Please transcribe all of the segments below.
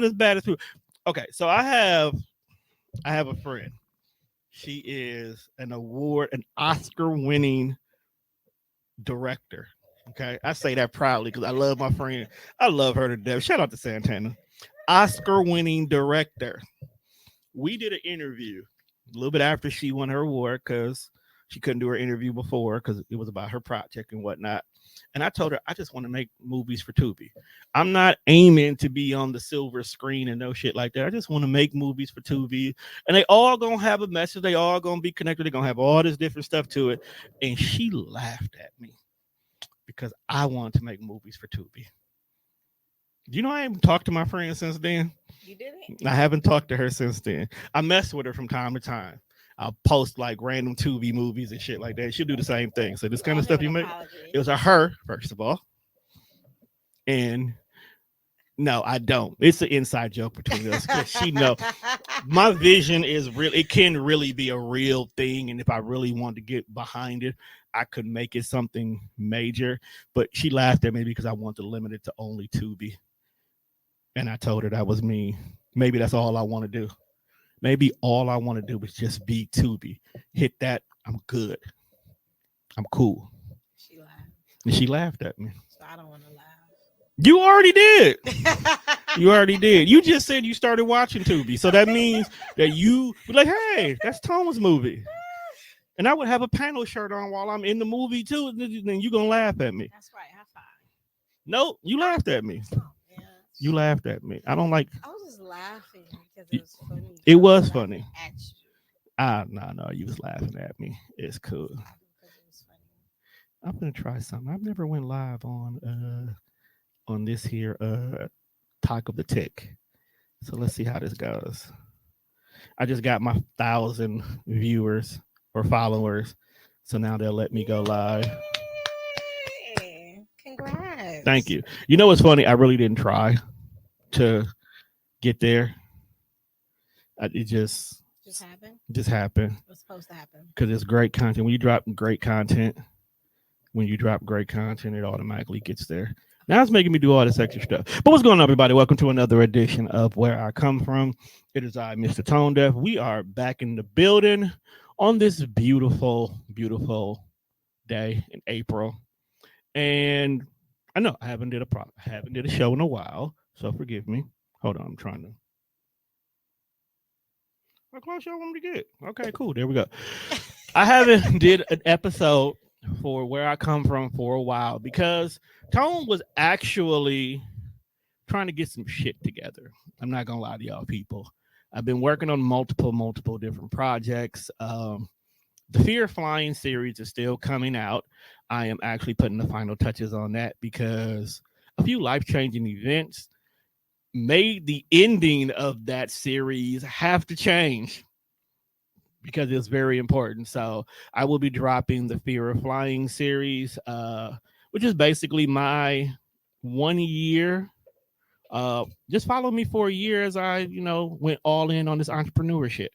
not as bad as people. Okay, so I have a friend. She is an Oscar-winning director. Okay, I say that proudly because I love my friend. I love her to death. Shout out to Santana. Oscar-winning director. We did an interview a little bit after she won her award because she couldn't do her interview before because it was about her project and whatnot. And I told her I just want to make movies for Tubi. I'm not aiming to be on the silver screen and no shit like that. I just want to make movies for Tubi, and they all gonna have a message. They all gonna be connected. They're gonna have all this different stuff to it. And she laughed at me because I wanted to make movies for Tubi. You know, I haven't talked to my friend since then. You didn't? I haven't talked to her since then. I mess with her from time to time. I'll post like random Tubi movies and shit like that. She'll do the same thing. So this kind of stuff you make, it was a her, first of all. And no, I don't. It's an inside joke between us because she know my vision is real. It can really be a real thing. And if I really want to get behind it, I could make it something major. But she laughed at me because I want to limit it to only Tubi. And I told her that was me. Maybe that's all I want to do. Maybe all I want to do is just be Tubi. Hit that, I'm good. I'm cool. She laughed. And she laughed at me. So I don't want to laugh. You already did. You already did. You just said you started watching Tubi. So that means that you were like, hey, that's Thomas' movie. And I would have a panel shirt on while I'm in the movie too. Then you're going to laugh at me. That's right. High five. No, you laughed at me. You laughed at me. I don't like. I was just laughing because it was funny. It was funny. At you. No, you was laughing at me. It's cool. I'm gonna try something. I've never went live on this here Talk of the Tick. So let's see how this goes. I just got my 1,000 viewers or followers, so now they'll let me go live. Yay. Congrats. Thank you. You know what's funny? I really didn't try to get there. It just happened. Just happened. It was supposed to happen because it's great content. When you drop great content, it automatically gets there. Now it's making me do all this extra stuff. But what's going on, everybody? Welcome to another edition of Where I Come From. It is I, Mr. Tone Deaf. We are back in the building on this beautiful, beautiful day in April. And I know I haven't did a show in a while, so forgive me. Hold on, I'm trying to. How close y'all want me to get? Okay, cool. There we go. I haven't did an episode for Where I Come From for a while because Tone was actually trying to get some shit together. I'm not gonna lie to y'all people. I've been working on multiple different projects. The Fear of Flying series is still coming out. I am actually putting the final touches on that because a few life-changing events made the ending of that series have to change because it's very important. So I will be dropping the Fear of Flying series, which is basically my 1 year. Just follow me for a year as I, went all in on this entrepreneurship.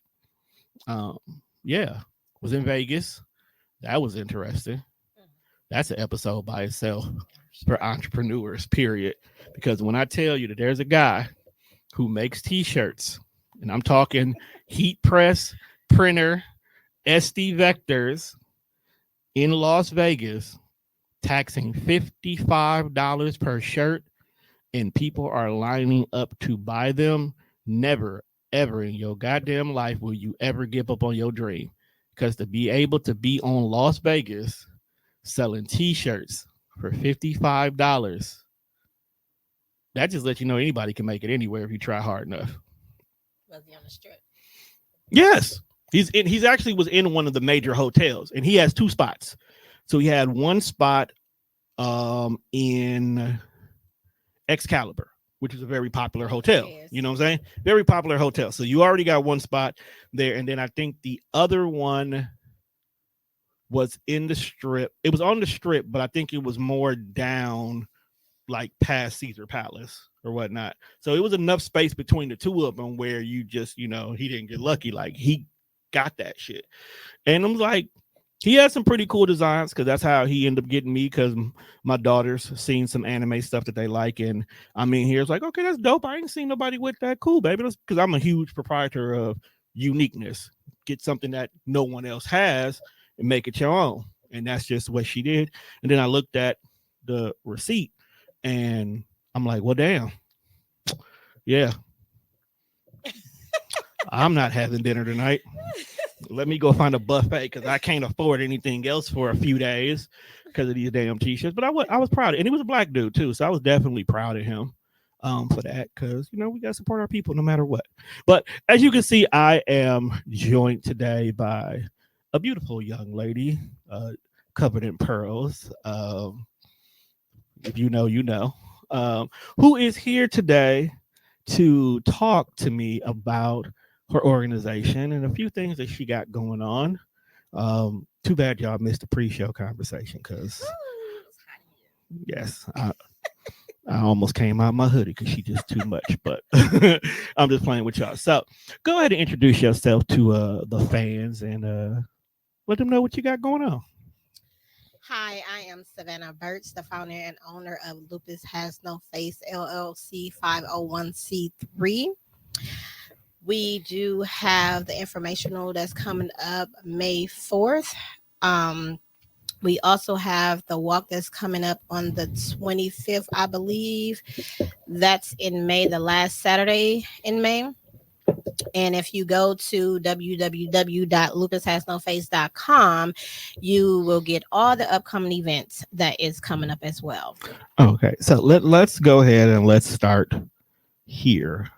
Was in Vegas. That was interesting. That's an episode by itself for entrepreneurs, period. Because when I tell you that there's a guy who makes t-shirts, and I'm talking heat press, printer, SD vectors in Las Vegas, taxing $55 per shirt, and people are lining up to buy them, never, ever in your goddamn life will you ever give up on your dream. Because to be able to be on Las Vegas selling t-shirts for $55, that just lets you know anybody can make it anywhere if you try hard enough. Was he on the strip? Yes. He's actually was in one of the major hotels, and he has two spots. So he had one spot in Excalibur, which is a very popular hotel. You know what I'm saying? Very popular hotel. So you already got one spot there. And then I think the other one was in the strip. It was on the strip, but I think it was more down like past Caesar Palace or whatnot. So it was enough space between the two of them where you just, he didn't get lucky. Like he got that shit. And I'm like, He has some pretty cool designs because that's how he ended up getting me. Because my daughter's seen some anime stuff that they like, and I mean, here's like, okay, that's dope. I ain't seen nobody with that. Cool, baby. Because I'm a huge proprietor of uniqueness. Get something that no one else has and make it your own. And that's just what she did. And then I looked at the receipt, and I'm like, well, damn, yeah, I'm not having dinner tonight. Let me go find a buffet because I can't afford anything else for a few days because of these damn t-shirts. But I was proud of it. And he was a black dude too, so I was definitely proud of him for that because we got to support our people no matter what. But as you can see, I am joined today by a beautiful young lady covered in pearls. If you know, you know. Who is here today to talk to me about her organization and a few things that she got going on. Too bad y'all missed the pre-show conversation because yes, I almost came out of my hoodie because she's just too much, but I'm just playing with y'all. So go ahead and introduce yourself to the fans and let them know what you got going on. Hi, I am Savannah Burks, the founder and owner of Lupus Has No Face LLC 501c3. We do have the informational that's coming up May 4th. We also have the walk that's coming up on the 25th, I believe. That's in May, the last Saturday in May. And if you go to www.lupushasnoface.com, you will get all the upcoming events that is coming up as well. Okay, so let's go ahead and let's start here.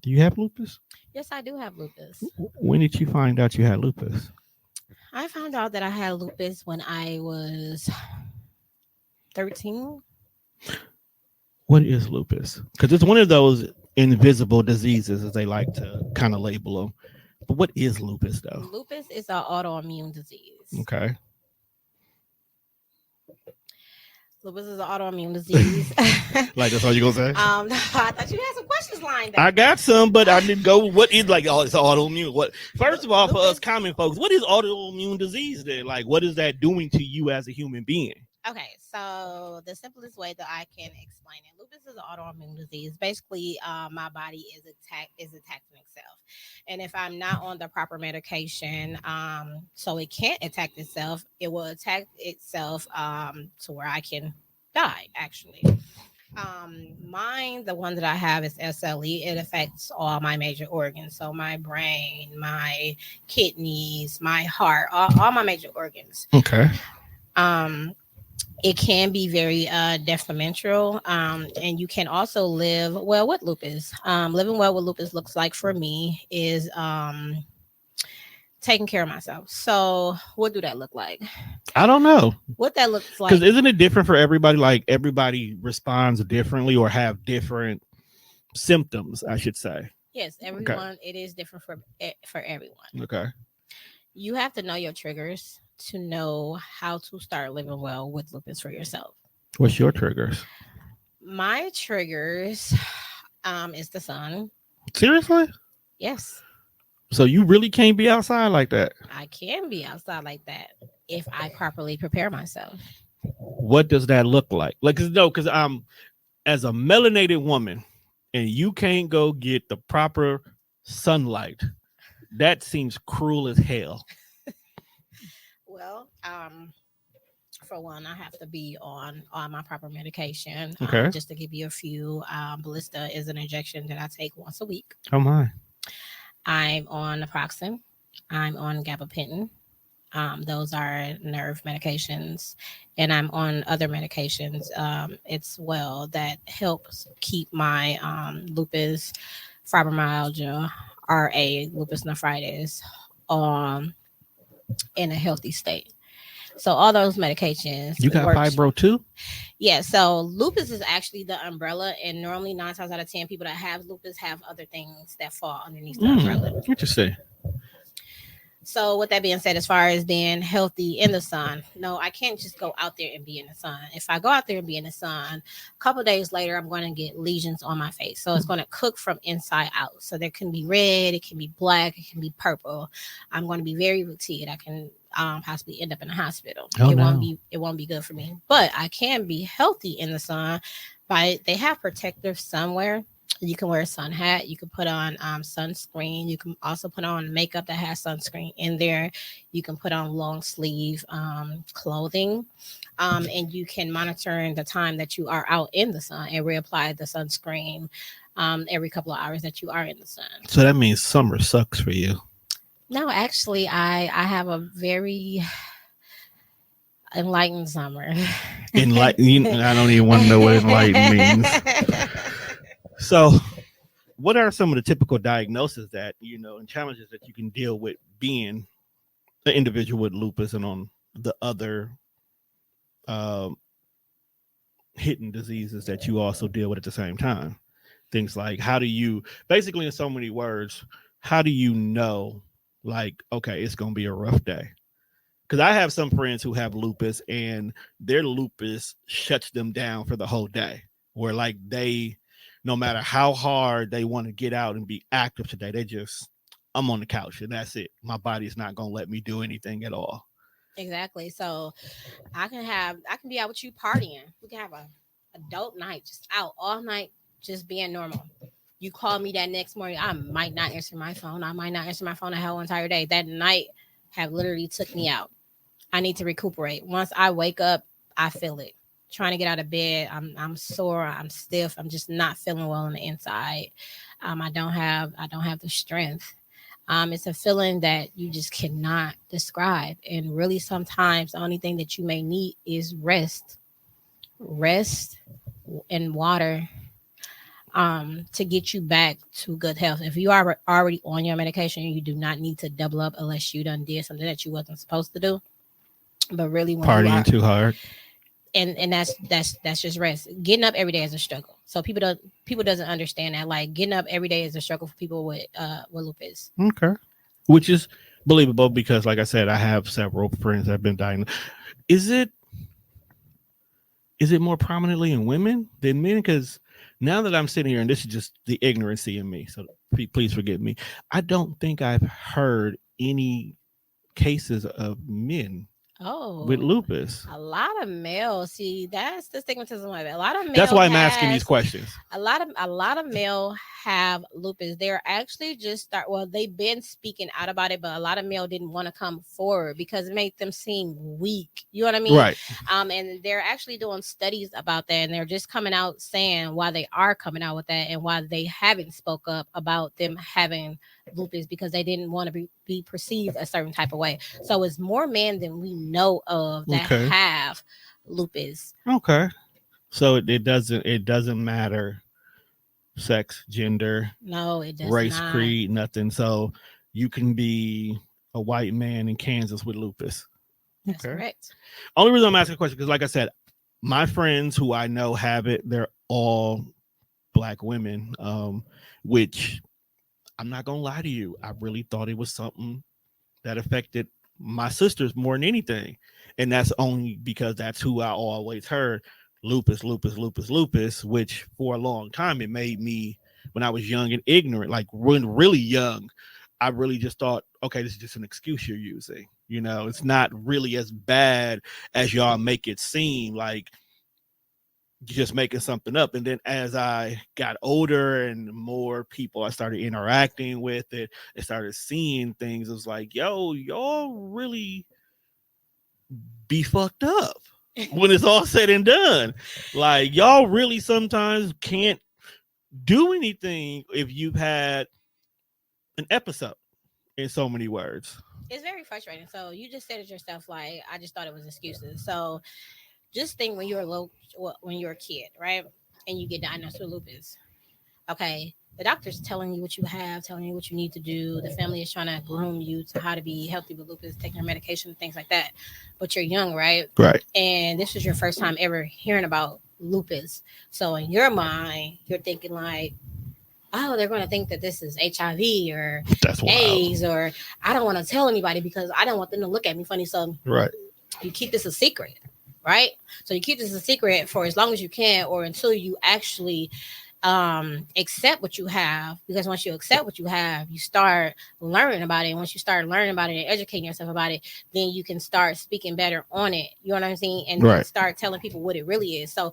Do you have lupus? Yes, I do have lupus. When did you find out you had lupus? I found out that I had lupus when I was 13. What is lupus? Because it's one of those invisible diseases, as they like to kind of label them. But what is lupus, though? Lupus is an autoimmune disease. Okay. Lupus is an autoimmune disease. Like that's all you gonna say? I thought you had some questions lined up. I got some, but I didn't go. What is like? Oh, it's autoimmune. What? First of all, for us common folks, what is autoimmune disease? Then, like, what is that doing to you as a human being? Okay, so the simplest way that I can explain it, lupus is an autoimmune disease. Basically, my body is attacking itself, and if I'm not on the proper medication, so it can't attack itself, it will attack itself to where I can die. Actually, mine, the one that I have is SLE. It affects all my major organs, so my brain, my kidneys, my heart, all my major organs. Okay. It can be very detrimental, and you can also live well with lupus. Living well with lupus looks like for me is taking care of myself. So what do that look like? I don't know. What that looks like. Because isn't it different for everybody? Like everybody responds differently or have different symptoms, I should say. Yes, everyone. Okay. It is different for everyone. Okay. You have to know your triggers to know how to start living well with lupus for yourself. What's your triggers? My triggers is the sun. Seriously? Yes. So you really can't be outside like that? I can be outside like that if I properly prepare myself. What does that look like? Like, because I'm as a melanated woman and you can't go get the proper sunlight. That seems cruel as hell. Well, for one, I have to be on my proper medication. Okay. Just to give you a few, Ballista is an injection that I take once a week. Oh my. I'm on naproxen. I'm on gabapentin. Those are nerve medications, and I'm on other medications as well that helps keep my lupus, fibromyalgia, RA, lupus nephritis, in a healthy state. So all those medications. You got fibro too? Yeah. So lupus is actually the umbrella, and normally 9 times out of 10 people that have lupus have other things that fall underneath the umbrella. Interesting. So, with that being said, as far as being healthy in the sun, no, I can't just go out there and be in the sun. If I go out there and be in the sun, a couple of days later, I'm going to get lesions on my face. So, it's going to cook from inside out. So, there can be red, it can be black, it can be purple. I'm going to be very fatigued. I can possibly end up in the hospital. Oh, It won't be good for me. But I can be healthy in the sun. By they have protective sunwear. You can wear a sun hat. You can put on sunscreen. You can also put on makeup that has sunscreen in there. You can put on long sleeve clothing. And you can monitor the time that you are out in the sun and reapply the sunscreen every couple of hours that you are in the sun. So that means summer sucks for you. No, actually, I have a very enlightened summer. Enlightened? I don't even want to know what enlightened means. So, what are some of the typical diagnoses that and challenges that you can deal with being an individual with lupus and on the other hidden diseases that you also deal with at the same time? Things like, how do you, basically in so many words, how do you know, like, okay, it's going to be a rough day? Because I have some friends who have lupus and their lupus shuts them down for the whole day, where like no matter how hard they want to get out and be active today, I'm on the couch and that's it. My body's not going to let me do anything at all. Exactly. So I can be out with you partying. We can have a adult night, just out all night, just being normal. You call me that next morning, I might not answer my phone. I might not answer my phone the whole entire day. That night have literally took me out. I need to recuperate. Once I wake up, I feel it. Trying to get out of bed, I'm sore, I'm stiff, I'm just not feeling well on the inside. I don't have the strength. It's a feeling that you just cannot describe. And really, sometimes the only thing that you may need is rest and water to get you back to good health. If you are already on your medication, you do not need to double up unless you done did something that you wasn't supposed to do. But really, when partying too hard, and that's just rest. Getting up every day is a struggle. So people doesn't understand that. Like, getting up every day is a struggle for people with lupus. Okay, which is believable because, like I said, I have several friends that have been diagnosed. Is it more prominently in women than men? Because now that I'm sitting here, and this is just the ignorancy in me, so please forgive me, I don't think I've heard any cases of men with lupus. A lot of males. See, that's the stigmatism of it. A lot of males. That's why I'm asking these questions. A lot of male have lupus. They're actually they've been speaking out about it, but a lot of male didn't want to come forward because it made them seem weak. You know what I mean? Right. And they're actually doing studies about that, and they're just coming out saying why they are coming out with that and why they haven't spoke up about them having lupus, because they didn't want to be perceived a certain type of way. So it's more men than we know of that have lupus. Okay. So it doesn't matter sex, gender, no, it does race, not. creed, nothing. So you can be a white man in Kansas with lupus. That's correct. Only reason I'm asking a question because, like I said, my friends who I know have it, they're all Black women, which I'm not gonna lie to you, I really thought it was something that affected my sisters more than anything, and that's only because that's who I always heard, lupus, which for a long time it made me, when I was young and ignorant, like when really young, I really just thought, okay, this is just an excuse you're using. It's not really as bad as y'all make it seem. Like, just making something up. And then as I got older and more people I started interacting with it and started seeing things, it was like, yo, y'all really be fucked up when it's all said and done. Like, y'all really sometimes can't do anything if you've had an episode, in so many words. It's very frustrating. So you just said it yourself, like, I just thought it was excuses. So just think when you're a kid, right? And you get diagnosed with lupus. Okay, the doctor's telling you what you have, telling you what you need to do. The family is trying to groom you to how to be healthy with lupus, taking your medication, things like that. But you're young, right? Right. And this was your first time ever hearing about lupus. So in your mind, you're thinking like, oh, they're going to think that this is HIV or That's wild. AIDS, or I don't want to tell anybody because I don't want them to look at me funny. So Right. you keep this a secret, right? So you keep this a secret for as long as you can, or until you actually accept what you have, because once you accept what you have, you start learning about it, and once you start learning about it and educating yourself about it, then you can start speaking better on it, you know what I'm saying, and then Right. start telling people what it really is. So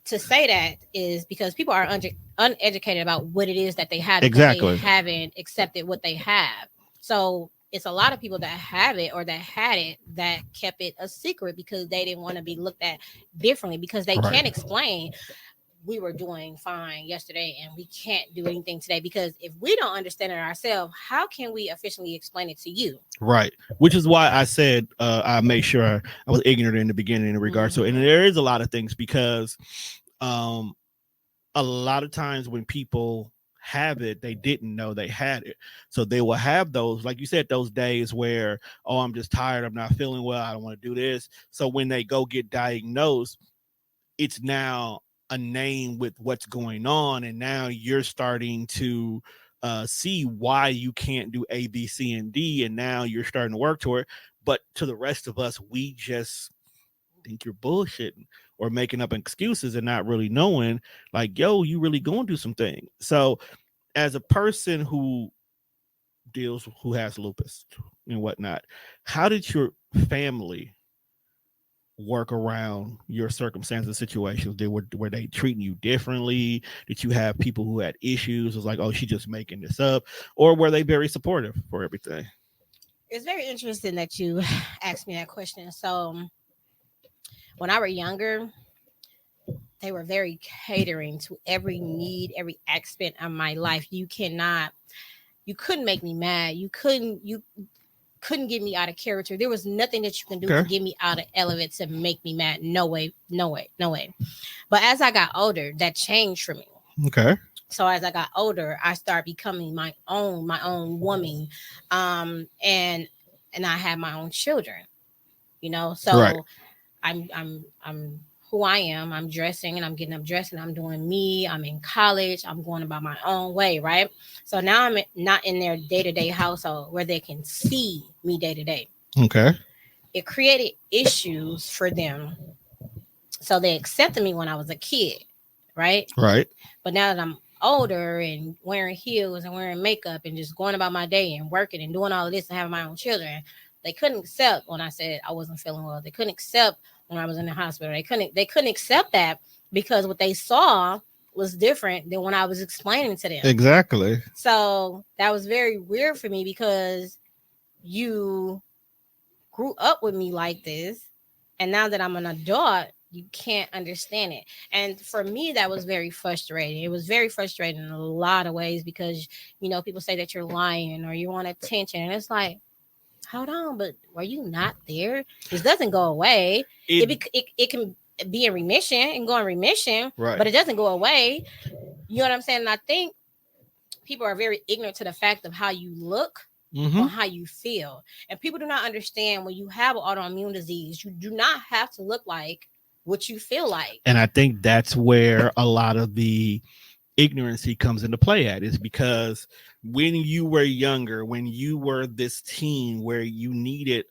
to say that is because people are uneducated about what it is that they have, because they Exactly. haven't accepted what they have. So it's a lot of people that have it or that had it that kept it a secret because they didn't want to be looked at differently, because they Right. can't explain we were doing fine yesterday and we can't do anything today, because if we don't understand it ourselves, how can we officially explain it to you? Right. Which is why I said I made sure I was ignorant in the beginning in regards to, and Mhm. there is a lot of things because um, a lot of times when people have it, they didn't know they had it. So they will have those, like you said, those days where, oh, I'm just tired. I'm not feeling well. I don't want to do this. So when they go get diagnosed, it's now a name with what's going on. And now you're starting to see why you can't do A, B, C, and D. And now you're starting to work toward it. But to the rest of us, we just think you're bullshitting or making up excuses and not really knowing, like, yo, you really going through some things. So as a person who has lupus and whatnot, how did your family work around your circumstances, situations? Were they treating you differently? Did you have people who had issues? It was like, oh, she's just making this up, or were they very supportive for everything? It's very interesting that you asked me that question. So when I were younger, they were very catering to every need, every aspect of my life. You couldn't make me mad. You couldn't get me out of character. There was nothing that you can do to Okay. get me out of element to make me mad. No way, no way, no way. But as I got older, that changed for me. Okay. So as I got older, I started becoming my own woman, and I had my own children. Right. So I'm who I am. I'm dressing and I'm getting up dressed and I'm doing me. I'm in college. I'm going about my own way, right? So now not in their day to day household where they can see me day to day. Okay. It created issues for them. So they accepted me when I was a kid, right? Right. But now that I'm older and wearing heels and wearing makeup and just going about my day and working and doing all of this and having my own children, they couldn't accept when I said I wasn't feeling well. They couldn't accept when I was in the hospital. They couldn't accept that because what they saw was different than when I was explaining to them. Exactly. So that was very weird for me because you grew up with me like this, and now that I'm an adult, you can't understand it. And for me, that was very frustrating. It was very frustrating in a lot of ways because people say that you're lying or you want attention, and it's like, hold on, but were you not there? This doesn't go away. It It can be in remission and go in remission, right. but it doesn't go away. You know what I'm saying? And I think people are very ignorant to the fact of how you look Mm-hmm. on how you feel. And people do not understand when you have autoimmune disease, you do not have to look like what you feel like. And I think that's where a lot of the ignorancy comes into play at, is because when you were younger, when you were this teen where you needed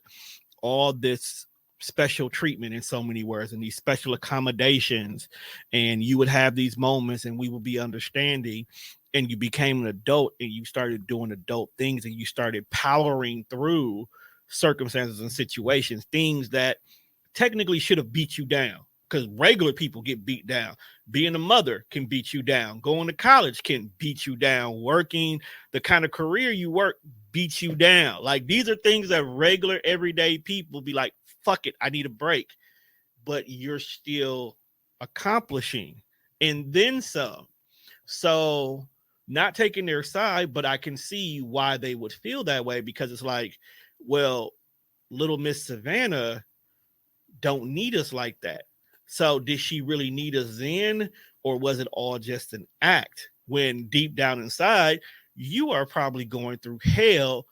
all this special treatment in so many words and these special accommodations, and you would have these moments and we would be understanding, and you became an adult and you started doing adult things and you started powering through circumstances and situations, things that technically should have beat you down, because regular people get beat down. Being a mother can beat you down. Going to college can beat you down. Working the kind of career you work beats you down. Like, these are things that regular everyday people be like, fuck it, I need a break. But you're still accomplishing and then some. So, not taking their side, but I can see why they would feel that way, because it's like, well, little Miss Savannah don't need us like that. So did she really need us then, or was it all just an act? When deep down inside, you are probably going through hell,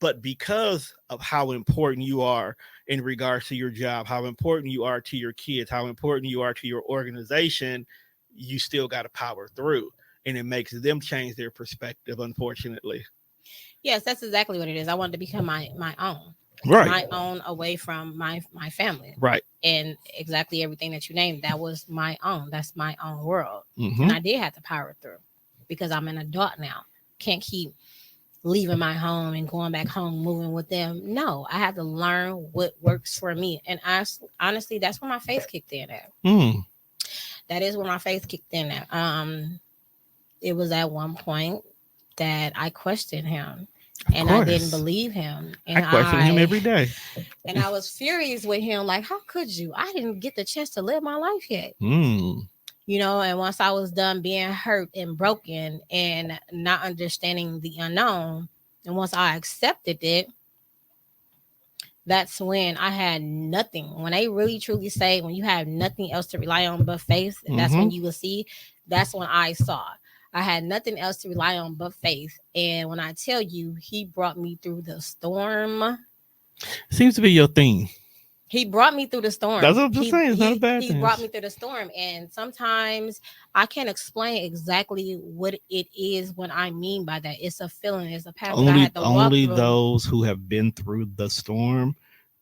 but because of how important you are in regards to your job, how important you are to your kids, how important you are to your organization, you still got to power through. and it makes them change their perspective, unfortunately. Yes, that's exactly what it is. I wanted to become my own, Right. my own, away from my family, Right. and exactly everything that you named. That was my own. That's my own world, Mm-hmm. and I did have to power through because I'm an adult now. Can't keep leaving my home and going back home, moving with them. No, I had to learn what works for me, and honestly, that's where my faith kicked in at. Mm. That is where my faith kicked in at. It was at one point that I questioned him Of and I didn't course. believe him. I And question him every day. and I was furious with him, like, how could you? I didn't get the chance to live my life yet. Mm. And once I was done being hurt and broken and not understanding the unknown, and once I accepted it, that's when I had nothing. When they really truly say, when you have nothing else to rely on but faith, that's when you will see. That's when I saw. I had nothing else to rely on but faith. And when I tell you, he brought me through the storm. Seems to be your thing. He brought me through the storm. That's what I'm just saying. It's not a bad he thing. brought me through the storm. And sometimes I can't explain exactly what it is, what I mean by that. It's a feeling. It's a path that I had to walk Only through. those who have been through the storm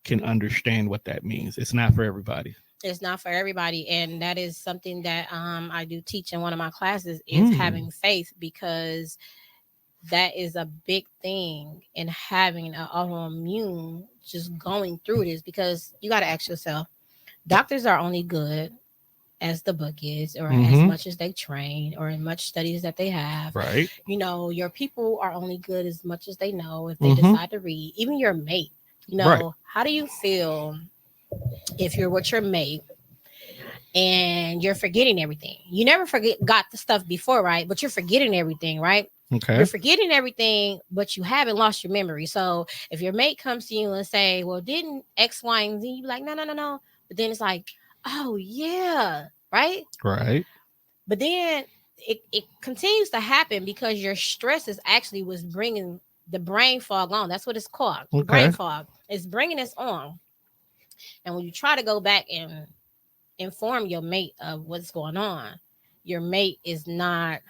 can understand what that means. It's not for everybody. It's not for everybody, and that is something that I do teach in one of my classes is having faith, because that is a big thing in having an autoimmune, just going through this, because you got to ask yourself, doctors are only good as the book is, or as much as they train, or as much studies that they have. Right. Your people are only good as much as they know, if they decide to read. Even your mate, Right. How do you feel if you're with your mate and you're forgetting everything? You never got the stuff before, right? But you're forgetting everything, right? Okay. You're forgetting everything, but you haven't lost your memory. So if your mate comes to you and say, well, didn't X, Y, and Z, you be like, no. But then it's like, oh yeah, right? Right. But then it continues to happen because your stress is actually was bringing the brain fog on. That's what it's called. Okay. Brain fog. It's bringing us on. And when you try to go back and inform your mate of what's going on, your mate is not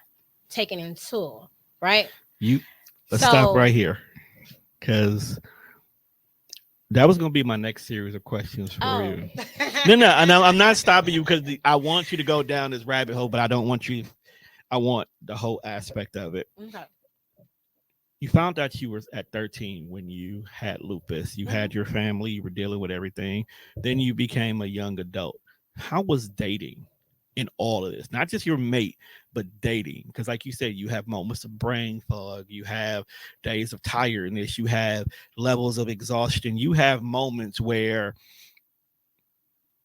taking into, right? Let's stop right here, because that was going to be my next series of questions for you. No, I'm not stopping you, because I want you to go down this rabbit hole, but I don't want you. I want the whole aspect of it. Okay. You found out you were at 13 when you had lupus. You had your family. You were dealing with everything. Then you became a young adult. How was dating in all of this? Not just your mate, but dating. Because like you said, you have moments of brain fog. You have days of tiredness. You have levels of exhaustion. You have moments where,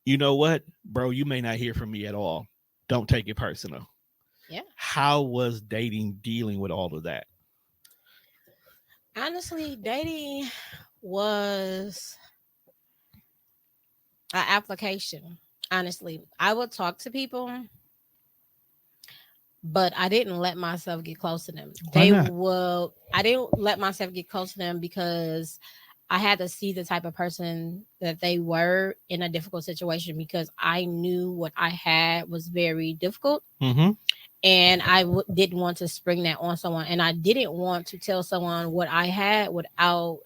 you know what, bro, you may not hear from me at all. Don't take it personal. Yeah. How was dating dealing with all of that? Honestly, dating was an application. Honestly, I would talk to people, but I didn't let myself get close to them. Why not? I didn't let myself get close to them because I had to see the type of person that they were in a difficult situation, because I knew what I had was very difficult. And I didn't want to spring that on someone. And I didn't want to tell someone what I had without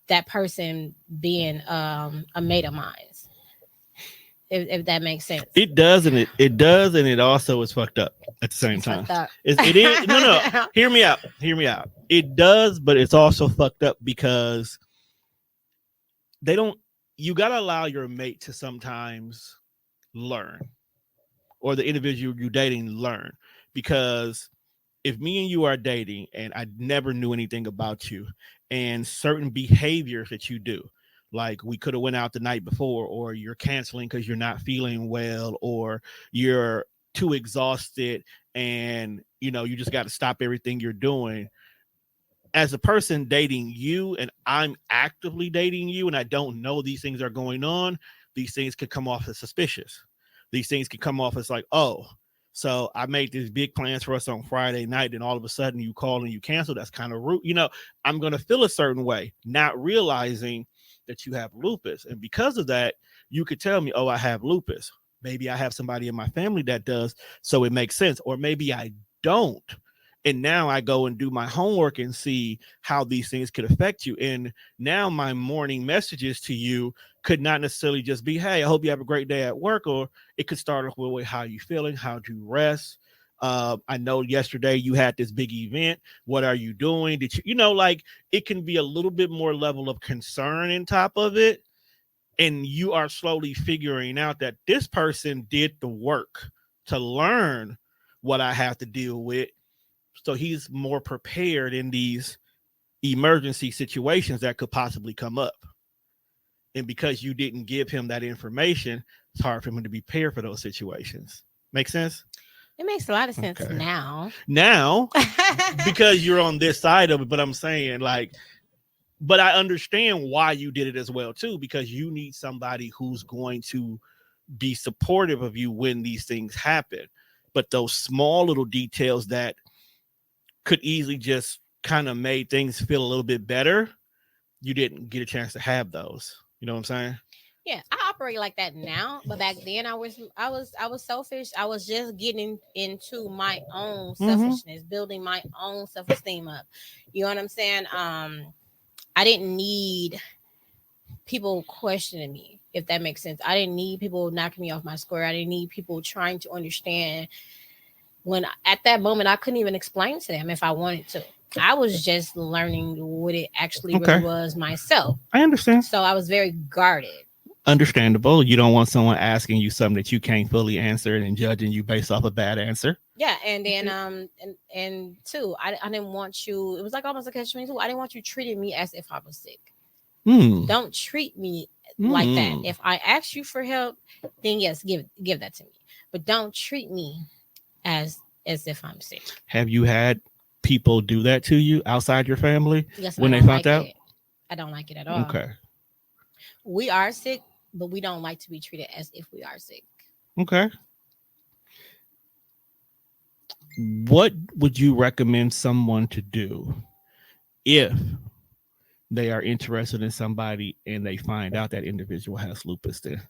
that person being a mate of mine. If that makes sense. It does, and it does, and it also is fucked up at the same time. It is. No. Hear me out. It does, but it's also fucked up because they don't. You gotta allow your mate to sometimes learn, or the individual you're dating learn. Because if me and you are dating, and I never knew anything about you, and certain behaviors that you do, like we could have went out the night before, or you're canceling because you're not feeling well, or you're too exhausted, and you just got to stop everything you're doing. As a person dating you, and I'm actively dating you, and I don't know these things are going on, these things could come off as suspicious. These things could come off as like, oh, so I made these big plans for us on Friday night, and all of a sudden you call and you cancel. That's kind of rude. I'm going to feel a certain way, not realizing that you have lupus. And because of that, you could tell me, oh, I have lupus. Maybe I have somebody in my family that does, so it makes sense. Or maybe I don't. And now I go and do my homework and see how these things could affect you. And now my morning messages to you could not necessarily just be, hey, I hope you have a great day at work. Or it could start off with, how you feeling? How'd you rest? I know yesterday you had this big event. What are you doing? Did you, like it can be a little bit more level of concern in top of it. And you are slowly figuring out that this person did the work to learn what I have to deal with. So he's more prepared in these emergency situations that could possibly come up. And because you didn't give him that information, it's hard for him to be prepared for those situations. Make sense? It makes a lot of sense now. Now, because you're on this side of it, but I'm saying but I understand why you did it as well too, because you need somebody who's going to be supportive of you when these things happen. But those small little details that could easily just kind of made things feel a little bit better, you didn't get a chance to have those. You know what I'm saying? Yeah, I operate like that now, but back then I was selfish. I was just getting into my own selfishness, building my own self-esteem up. You know what I'm saying? I didn't need people questioning me, if that makes sense. I didn't need people knocking me off my square. I didn't need people trying to understand. When at that moment I couldn't even explain to them if I wanted to. I was just learning what it actually really was myself. I understand. So I was very guarded. Understandable. You don't want someone asking you something that you can't fully answer and judging you based off a bad answer. Yeah, and then and two, I didn't want you. It was like almost a catch-22. I didn't want you treating me as if I was sick. Don't treat me like that. If I ask you for help, then yes, give that to me. But don't treat me as if I'm sick. Have you had people do that to you outside your family? Yes, when they found out? I don't like it at all. Okay. We are sick, but we don't like to be treated as if we are sick. Okay. What would you recommend someone to do if they are interested in somebody and they find out that individual has lupus then?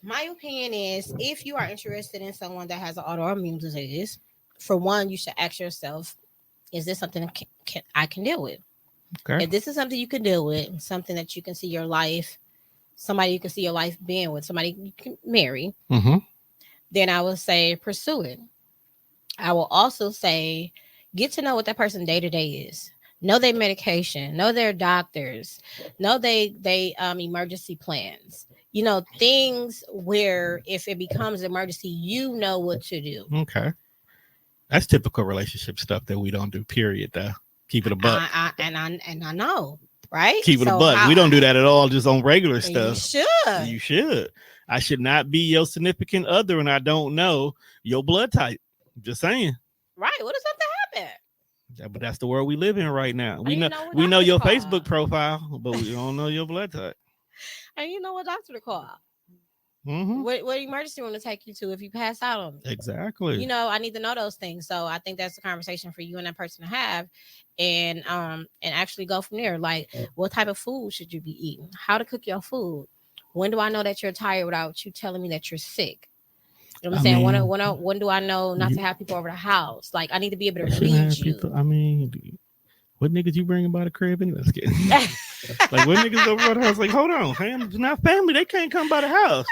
My opinion is, if you are interested in someone that has an autoimmune disease, for one, you should ask yourself, is this something I can deal with? Okay. If this is something you can deal with, something that you can see your life, somebody you can see your life being with, somebody you can marry, then I would say pursue it. I will also say get to know what that person day to day is. Know their medication, know their doctors, know they emergency plans. You know, things where if it becomes an emergency, you know what to do. Okay. That's typical relationship stuff that we don't do, period, though. Keep it a buck. I know, right? Keep it a buck. We don't do that at all, just on regular stuff. You should. I should not be your significant other and I don't know your blood type. Just saying. Right. What if something happened? Yeah, but that's the world we live in right now. We know your Facebook profile, but we don't know your blood type. And you know what doctor to call. What emergency room to take you to if you pass out on me? Exactly. You know, I need to know those things. So I think that's a conversation for you and that person to have, and actually go from there. Like, what type of food should you be eating? How to cook your food? When do I know that you're tired without you telling me that you're sick? You know what I'm saying? When do I know not to have people over the house? Like, I need to be able to read you. People, what niggas you bringing by the crib? And let's get like, what niggas over the house? Like, hold on, fam, it's not family. They can't come by the house.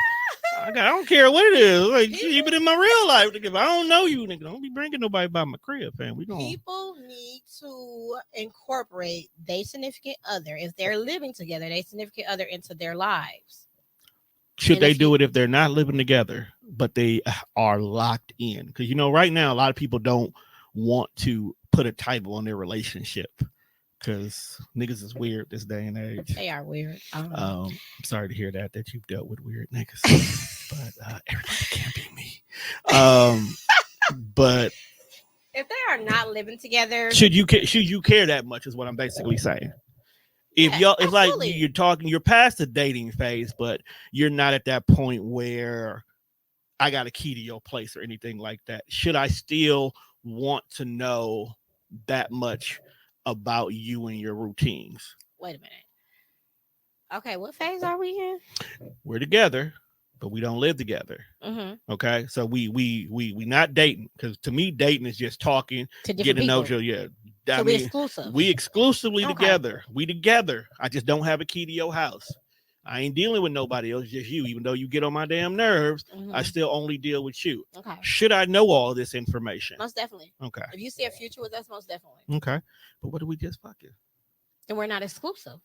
I don't care what it is. Like, keep it in my real life. If I don't know you, nigga, don't be bringing nobody by my crib, fam. People need to incorporate their significant other, if they're living together, their significant other into their lives. Should they do it if they're not living together, but they are locked in? Because, right now, a lot of people don't want to put a title on their relationship because niggas is weird this day and age. They are weird. I'm sorry to hear that you've dealt with weird niggas, but everybody can't be me. But if they are not living together, should you care that much? Is what I'm basically saying. If it's like you're past the dating phase, but you're not at that point where I got a key to your place or anything like that. Should I still want to know that much about you and your routines? Wait a minute. Okay, what phase are we in? We're together. but we don't live together. Mm-hmm. Okay, so we not dating, because to me dating is just talking, To different getting to know people. each other. Yeah, So I we mean, exclusive. we exclusively Okay. together. We together. I just don't have a key to your house. I ain't dealing with nobody else, just you. Even though you get on my damn nerves, I still only deal with you. Okay. Should I know all this information? Most definitely. Okay. If you see a future with us, most definitely. Okay. But what do we just fucking? Then we're not exclusive.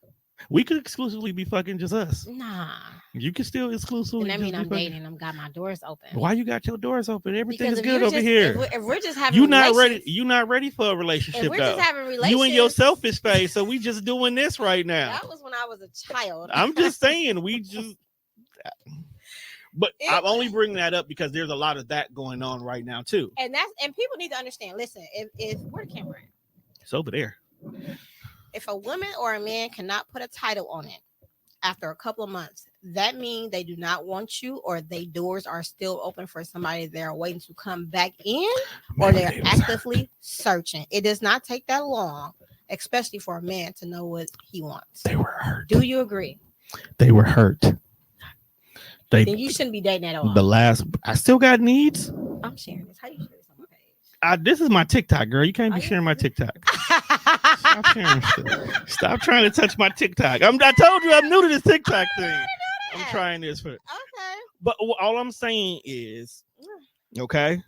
We could exclusively be fucking just us. Nah. You can still exclusively. And that means I'm fucking dating. I've got my doors open. Why you got your doors open? Everything Because is good over here. If we're just having you not ready. You not ready for a relationship. If we're though. just having relations. You in your selfish phase, so we just doing this right now. That was when I was a child. I'm just saying, we just. But I'm only bringing that up because there's a lot of that going on right now too. And people need to understand. Listen, if where the camera at? It's over there. If a woman or a man cannot put a title on it after a couple of months, that means they do not want you, or their doors are still open for somebody they're waiting to come back in, or they're actively searching. It does not take that long, especially for a man, to know what he wants. They were hurt. Do you agree? They were hurt. Then you shouldn't be dating at all. I still got needs. I'm sharing this. How do you share this on my page? This is my TikTok, girl. You can't be sharing my TikTok. Stop sharing stuff. Stop trying to touch my TikTok. I told you I'm new to this TikTok thing. I'm trying this for. Okay. But all I'm saying is, okay,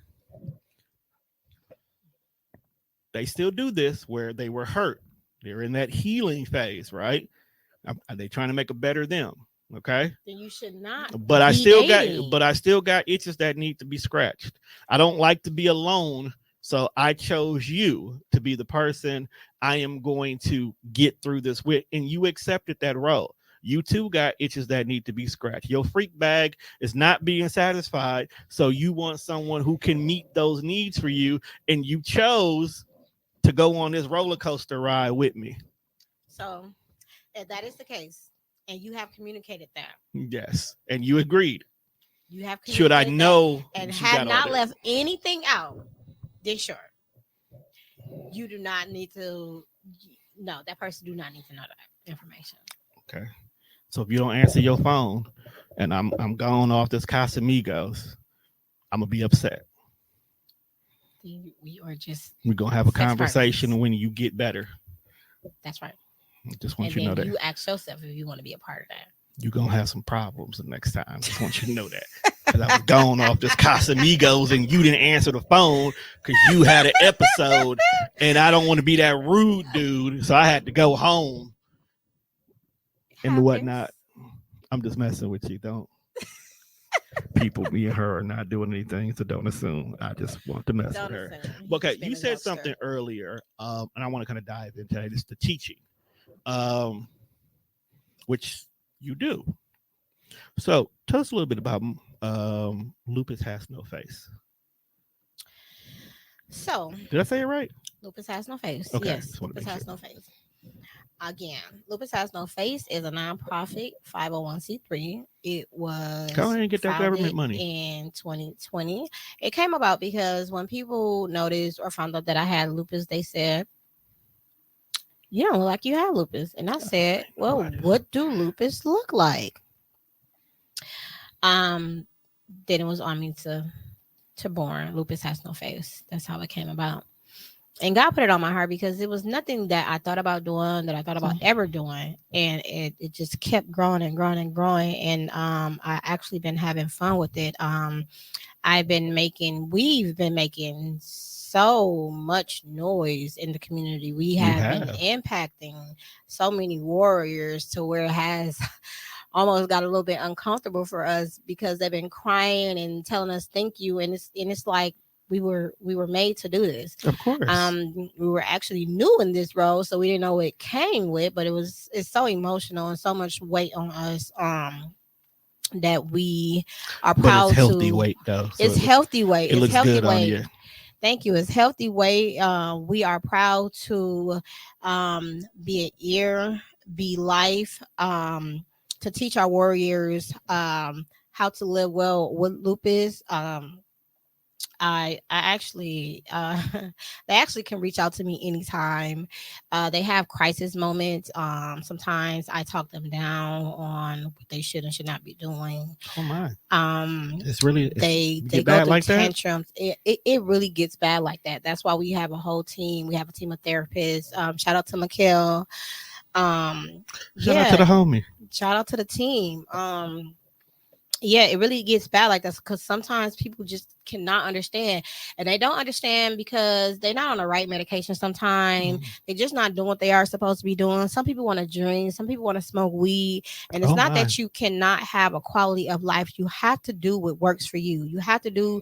they still do this where they were hurt. They're in that healing phase, right? Are they trying to make a better them? Okay. Then you should not. But I still got itches that need to be scratched. I don't like to be alone, so I chose you to be the person I am going to get through this with, and you accepted that role. You too got itches that need to be scratched. Your freak bag is not being satisfied, so you want someone who can meet those needs for you, and you chose to go on this roller coaster ride with me. So, if that is the case, and you have communicated that. Yes. And you agreed. You have should I know and had not left anything out, then sure. You do not need to that person do not need to know that information. Okay. So if you don't answer your phone and I'm going off this Casamigos, I'm gonna be upset. We're gonna have a conversation partners. When you get better. That's right. I just want you to know that. You ask yourself if you want to be a part of that. You're going to have some problems the next time. Just want you to know that. Because I was going off this Casamigos and you didn't answer the phone because you had an episode and I don't want to be that rude dude. So I had to go home and whatnot. I'm just messing with you. Don't. People, me and her are not doing anything, so don't assume. I just want to mess with her. Okay, you said something earlier, and I want to kind of dive into that. It's the teaching. Which you do. So tell us a little bit about Lupus Has No Face. So did I say it right? Lupus Has No Face. Okay, yes, Lupus Has No Face. Again, Lupus Has No Face is a nonprofit 501c3. It was go ahead and get that government money in 2020. It came about because when people noticed or found out that I had lupus, they said, "You don't look like you have lupus." And I said, "Well, what do lupus look like?" Then it was on me to born Lupus Has No Face. That's how it came about. And God put it on my heart because it was nothing that I thought about doing, that I thought about ever doing. And it just kept growing and growing and growing. And I actually been having fun with it. We've been making so much noise in the community. We have been impacting so many warriors to where it has almost got a little bit uncomfortable for us because they've been crying and telling us thank you. And it's like, we were made to do this. Of course. We were actually new in this role, so we didn't know what it came with, but it's so emotional and so much weight on us that we are proud. But it's healthy weight though. So it's healthy weight. It looks healthy good weight. On you. Thank you. It's healthy weight. We are proud to be an ear, be life, to teach our warriors how to live well with lupus. I actually they actually can reach out to me anytime. They have crisis moments. Sometimes I talk them down on what they should and should not be doing. Oh my. Um, It's they get go bad through like that. tantrums. It really gets bad like that. That's why we have a whole team. We have a team of therapists. Shout out to Mikhail. Um, Shout out to yeah, the homie. shout out to the team. Yeah, it really gets bad like that because sometimes people just cannot understand, and they don't understand because they're not on the right medication. Sometimes Mm. they're just not doing what they are supposed to be doing. Some people want to drink, some people want to smoke weed, and it's Oh not my. that you cannot have a quality of life. You have to do what works for you. You have to do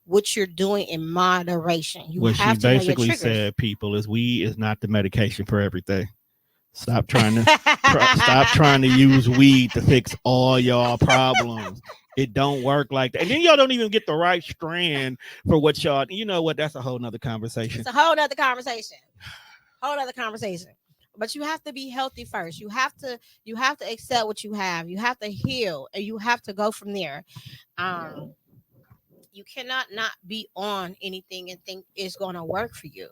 what you're doing in moderation. You What she have to know your basically triggers. said, people, is weed is not the medication for everything. Stop trying to stop trying to use weed to fix all y'all problems. It don't work like that. And then y'all don't even get the right strand for what y'all. You know what? That's a whole nother conversation. It's a whole nother conversation. Whole nother conversation. But you have to be healthy first. You have to accept what you have. You have to heal and you have to go from there. Um you cannot not be on anything and think it's going to work for you.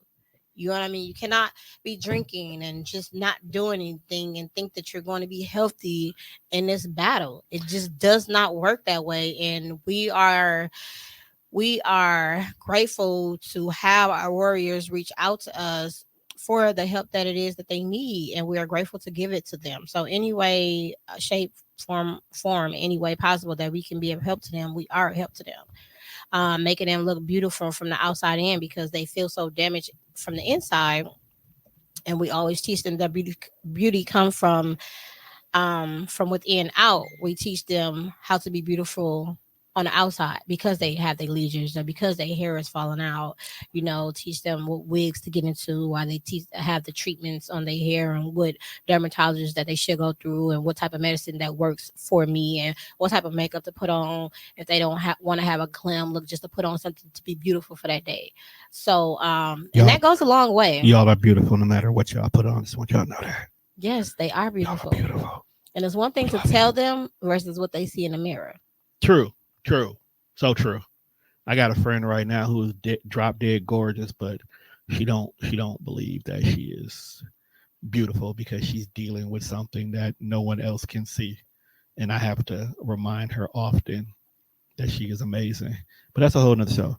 You know what I mean? You cannot be drinking and just not doing anything and think that you're going to be healthy in this battle. It just does not work that way. And we are grateful to have our warriors reach out to us for the help that it is that they need, and we are grateful to give it to them. So any way, shape, form, any way possible that we can be of help to them, we are a help to them. Making them look beautiful from the outside in because they feel so damaged from the inside. And we always teach them that beauty come from within out. We teach them how to be beautiful on the outside because they have their lesions or because their hair is falling out. Teach them what wigs to get into, why they have the treatments on their hair, and what dermatologists that they should go through, and what type of medicine that works for me, and what type of makeup to put on if they don't want to have a glam look, just to put on something to be beautiful for that day. So and that goes a long way. Y'all are beautiful no matter what y'all put on. Just want y'all to know that. Yes, they are Y'all beautiful. are beautiful. And it's one thing to tell them versus what they see in the mirror. True. So true. I got a friend right now who is drop dead gorgeous, but she don't believe that she is beautiful because she's dealing with something that no one else can see. And I have to remind her often that she is amazing. But that's a whole nother show.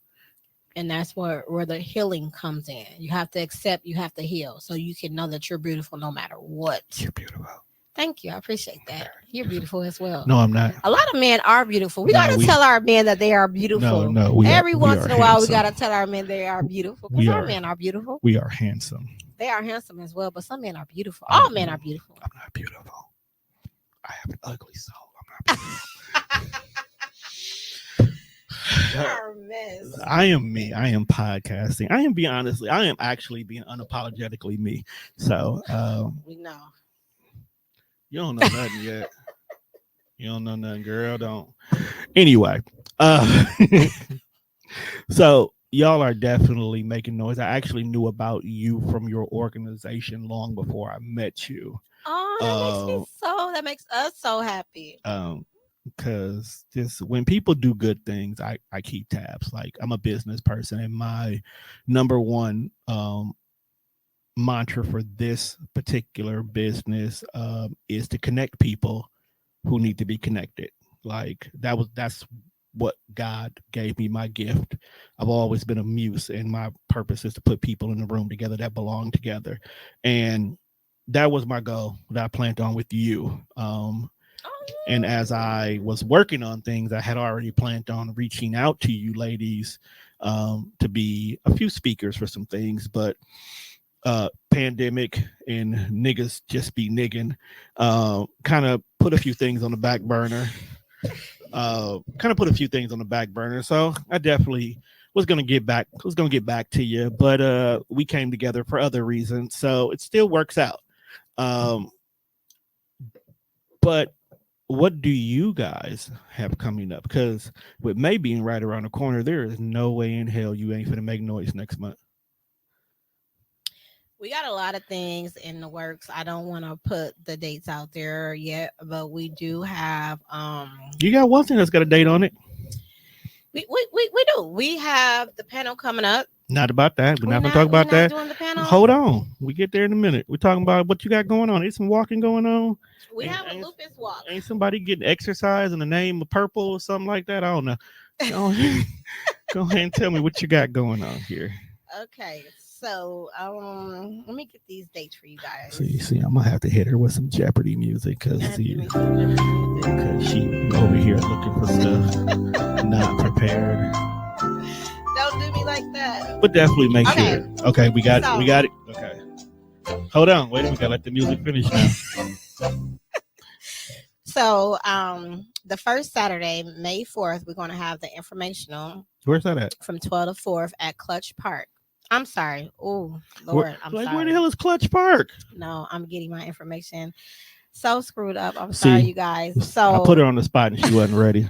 And that's where the healing comes in. You have to accept, you have to heal, so you can know that you're beautiful no matter what. You're beautiful. Thank you. I appreciate that. You're beautiful as well. No, I'm not. A lot of men are beautiful. We got to tell our men that they are beautiful. Every once in a while, we got to tell our men they are beautiful. Because our men are beautiful. We are handsome. They are handsome as well, but some men are beautiful. All men are beautiful. I'm not beautiful. I have an ugly soul. I'm not beautiful. You're a mess. I am me. I am podcasting. I am actually being unapologetically me. So we know. You don't know nothing yet. You don't know nothing, girl. Don't. Anyway, so y'all are definitely making noise. I actually knew about you from your organization long before I met you. Oh, that makes us so happy. Because just when people do good things, I keep tabs. Like, I'm a business person, and my number one mantra for this particular business is to connect people who need to be connected. Like, that's what God gave me, my gift. I've always been a muse, and my purpose is to put people in the room together that belong together. And that was my goal that I planned on with you. And as I was working on things, I had already planned on reaching out to you ladies to be a few speakers for some things, but pandemic and niggas just be nigging kind of put a few things on the back burner. So I definitely was going to get back to you, but we came together for other reasons, so it still works out. But what do you guys have coming up? Because with May being right around the corner, there is no way in hell you ain't finna make noise next month. We got a lot of things in the works. I don't want to put the dates out there yet, but we do have You got one thing that's got a date on it. We do. We have the panel coming up. Not about that. We're not going to talk about that. Doing the panel. Hold on. We get there in a minute. We're talking about what you got going on. There's some walking going on. We have a lupus walk. Ain't somebody getting exercise in the name of purple or something like that? I don't know. Go ahead and tell me what you got going on here. Okay. So let me get these dates for you guys. See, I'm gonna have to hit her with some Jeopardy music because she over here looking for stuff, not prepared. Don't do me like that. But definitely make sure. Okay, we got it. Okay, hold on. Wait, we gotta let the music finish now. So, the first Saturday, May 4th, we're going to have the informational. Where's that at? From 12 to 4 at Clutch Park. I'm sorry. Oh, Lord, I'm sorry. Where the hell is Clutch Park? No, I'm getting my information so screwed up. I'm sorry, you guys. So I put her on the spot and she wasn't ready.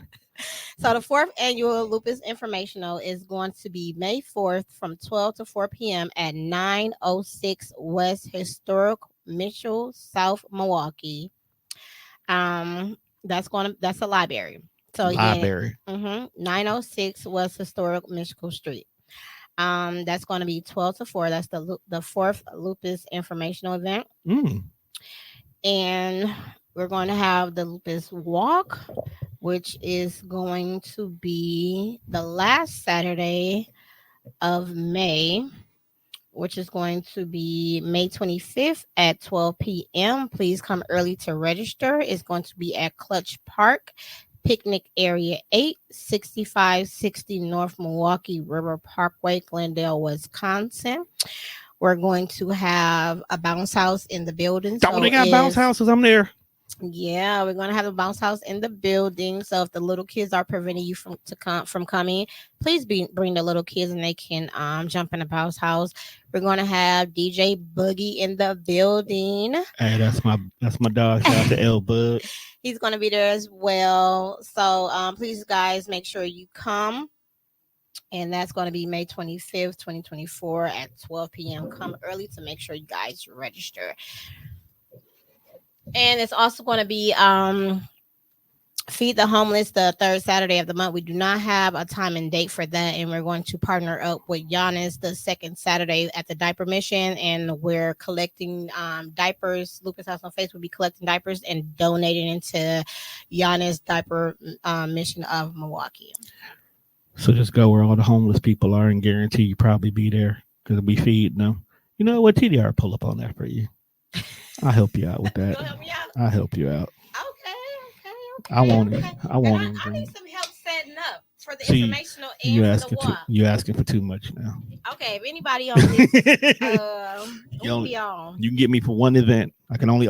So the 4th annual Lupus Informational is going to be May 4th from 12 to 4 p.m. at 906 West Historic Mitchell, South Milwaukee. That's a library. So library. 906 West Historic Mitchell Street. That's going to be 12 to 4. That's the 4th Lupus Informational event. And we're going to have the Lupus Walk, which is going to be the last Saturday of May, which is going to be May 25th at 12 p.m. Please come early to register. It's going to be at Clutch Park, Picnic Area 8, 6560 North Milwaukee River Parkway, Glendale, Wisconsin. We're going to have a bounce house in the building. So they got bounce houses. I'm there. Yeah, we're going to have a bounce house in the building. So if the little kids are preventing you from coming, please bring the little kids and they can jump in the bounce house. We're going to have DJ Boogie in the building. Hey, that's my dog. Shout out to L Bug. He's going to be there as well. So please, guys, make sure you come. And that's going to be May 25th, 2024 at 12 p.m. Come early to make sure you guys register. And it's also going to be Feed the Homeless the 3rd Saturday of the month. We do not have a time and date for that. And we're going to partner up with Giannis the 2nd Saturday at the Diaper Mission. And we're collecting diapers. Lupus House on Facebook will be collecting diapers and donating into Giannis Diaper Mission of Milwaukee. So just go where all the homeless people are and guarantee you probably be there because we feed them. You know what? TDR pull up on that for you. I'll help you out with that. You'll help me out? I'll help you out. Okay. I want it. I need some help setting up for the informational and for the walk. You asking for too much now. Okay, if anybody on this, you can get me for one event. I can only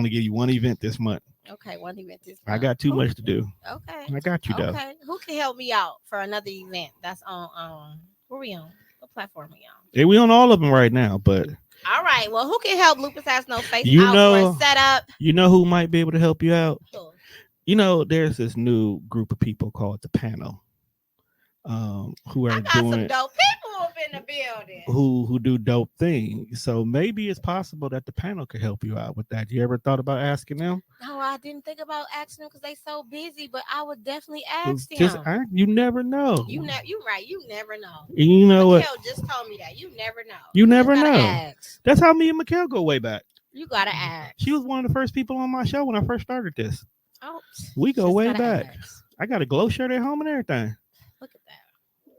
give you one event this month. Okay, one event this month. I got too much to do. Okay, I got you though. Okay, who can help me out for another event? That's on where we on? What platform we on? Yeah, we on all of them right now, but. All right. Well, who can help Lupus Has No Face out for a setup? You know who might be able to help you out? Sure. You know, there's this new group of people called the Panel, who are doing some dope people up in the building. Who do dope things. So maybe it's possible that the Panel could help you out with that. You ever thought about asking them? No, I didn't think about asking them because they so busy. But I would definitely ask them. You never know. You're right. You never know. You know what? Mikhail just told me that. You never know. You never know. Ask. That's how me and Mikhail go way back. You gotta ask. She was one of the first people on my show when I first started this. Oh, we go way back. Ask. I got a glow shirt at home and everything. Look at that.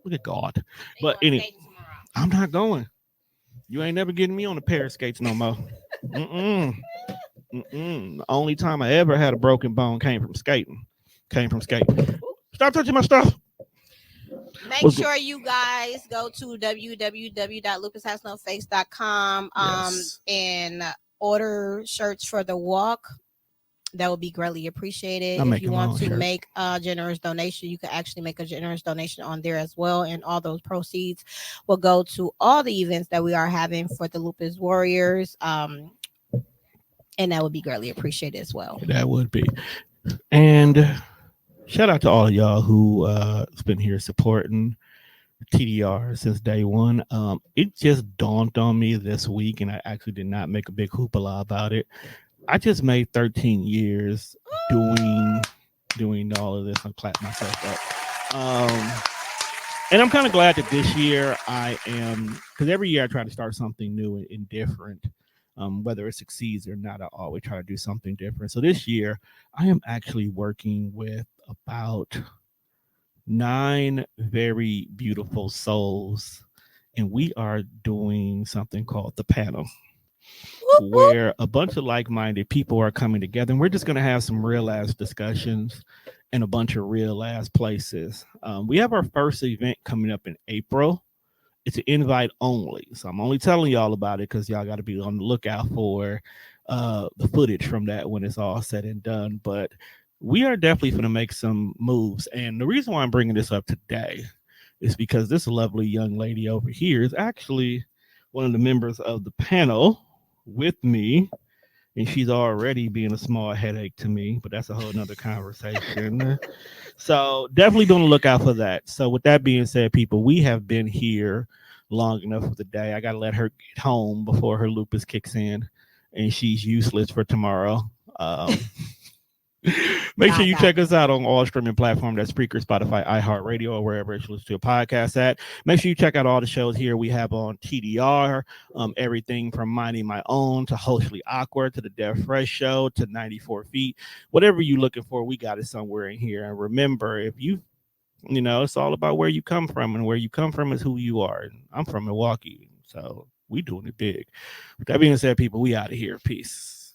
Look at God. But anyway, I'm not going. You ain't never getting me on a pair of skates no more. The only time I ever had a broken bone came from skating. Stop touching my stuff. Make sure you guys go to www.lupushasnoface.com and order shirts for the walk. That would be greatly appreciated. If you want to make a generous donation, you can actually make a generous donation on there as well. And all those proceeds will go to all the events that we are having for the Lupus Warriors. And that would be greatly appreciated as well. That would be. And shout out to all of y'all who has been here supporting TDR since day one. It just dawned on me this week, and I actually did not make a big hoopla about it. I just made 13 years doing all of this. I'm clapping myself up. Um, and I'm kind of glad that this year I am, because every year I try to start something new and different. Whether it succeeds or not, I always try to do something different. So this year, I am actually working with about 9 very beautiful souls, and we are doing something called the panel, Whoop, whoop. where a bunch of like-minded people are coming together, and we're just going to have some real ass discussions in a bunch of real ass places. We have our first event coming up in April. It's an invite only, so I'm only telling y'all about it because y'all got to be on the lookout for the footage from that when it's all said and done. But we are definitely going to make some moves, and the reason why I'm bringing this up today is because this lovely young lady over here is actually one of the members of the panel with me, and she's already being a small headache to me, but that's a whole nother conversation. So definitely be on the lookout for that. So with that being said, people, we have been here long enough for the day. I gotta let her get home before her lupus kicks in, and she's useless for tomorrow. Um, Make sure My you God. check us out on all streaming platforms. That's Spreaker, Spotify, iHeartRadio, or wherever you listen to a podcast at. Make sure you check out all the shows here we have on TDR. Everything from Minding My Own to Hostly Awkward to the Deaf Fresh Show to 94 Feet. Whatever you're looking for, we got it somewhere in here. And remember, if it's all about where you come from, and where you come from is who you are. And I'm from Milwaukee, so we doing it big. With that being said, people, we out of here. Peace.